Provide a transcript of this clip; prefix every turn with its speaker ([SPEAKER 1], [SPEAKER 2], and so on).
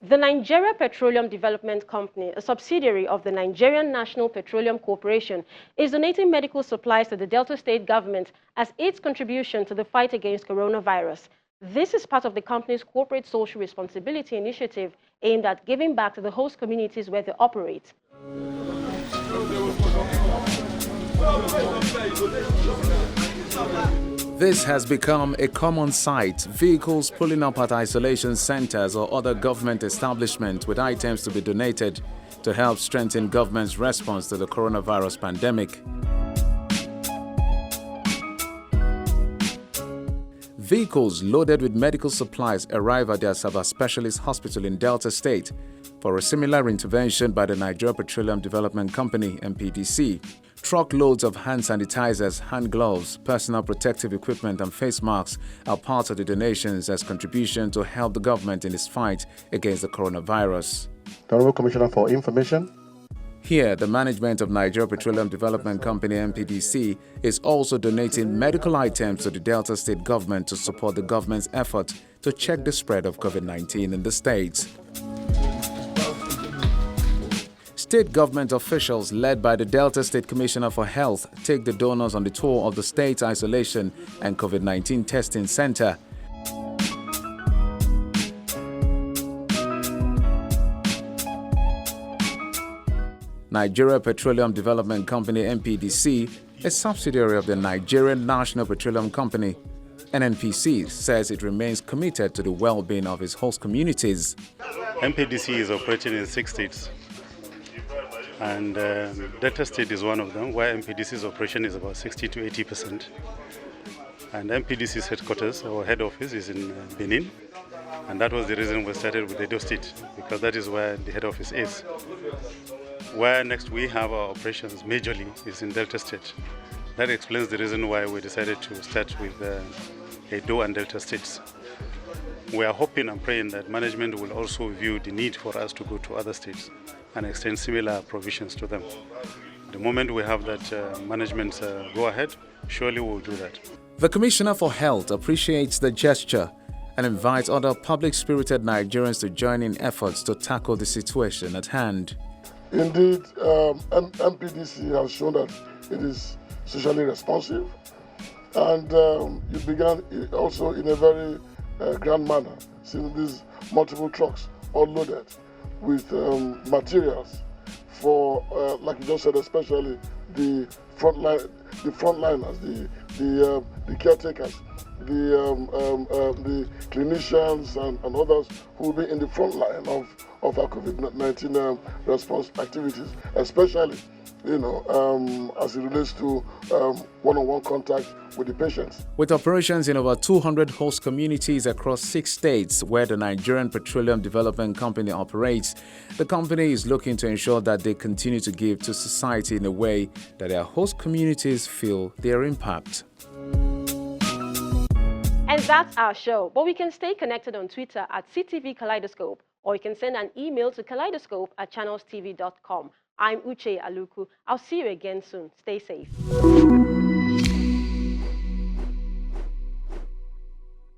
[SPEAKER 1] The Nigeria Petroleum Development Company, a subsidiary of the Nigerian National Petroleum Corporation, is donating medical supplies to the Delta State government as its contribution to the fight against coronavirus. This is part of the company's corporate social responsibility initiative aimed at giving back to the host communities where they operate.
[SPEAKER 2] This has become a common sight, vehicles pulling up at isolation centers or other government establishments with items to be donated to help strengthen government's response to the coronavirus pandemic. Vehicles loaded with medical supplies arrive at the Asaba Specialist Hospital in Delta State for a similar intervention by the Nigeria Petroleum Development Company, NPDC. Truckloads of hand sanitizers, hand gloves, personal protective equipment and face masks are part of the donations as contribution to help the government in its fight against the coronavirus.
[SPEAKER 3] The Honorable Commissioner for Information.
[SPEAKER 2] Here, the management of Nigeria Petroleum Development Company, NPDC, is also donating medical items to the Delta State government to support the government's effort to check the spread of COVID-19 in the state. State government officials led by the Delta State Commissioner for Health take the donors on the tour of the state's isolation and COVID-19 testing center. Nigeria Petroleum Development Company, NPDC, a subsidiary of the Nigerian National Petroleum Company, NNPC, says it remains committed to the well-being of its host communities.
[SPEAKER 4] NPDC is operating in 6 states. And Delta State is one of them, where NPDC's operation is about 60 to 80%. And NPDC's headquarters, or head office, is in Benin. And that was the reason we started with Edo State, because that is where the head office is. Where next we have our operations majorly is in Delta State. That explains the reason why we decided to start with Edo and Delta States. We are hoping and praying that management will also view the need for us to go to other states and extend similar provisions to them. The moment we have that management go ahead, surely we will do that.
[SPEAKER 2] The Commissioner for Health appreciates the gesture and invites other public-spirited Nigerians to join in efforts to tackle the situation at hand.
[SPEAKER 5] Indeed, NPDC has shown that it is socially responsive, and it began also in a very grand manner, seeing these multiple trucks all loaded with materials for, like you just said, especially the frontliners, the caretakers, the clinicians and others who will be in the front line of our COVID-19 response activities, especially, as it relates to one-on-one contact with the patients.
[SPEAKER 2] With operations in over 200 host communities across 6 states where the Nigerian Petroleum Development Company operates, the company is looking to ensure that they continue to give to society in a way that their host communities feel their impact.
[SPEAKER 1] And that's our show, but we can stay connected on Twitter at CTV Kaleidoscope, or you can send an email to kaleidoscope@channelstv.com. I'm Uche Aluku. I'll see you again soon. Stay safe.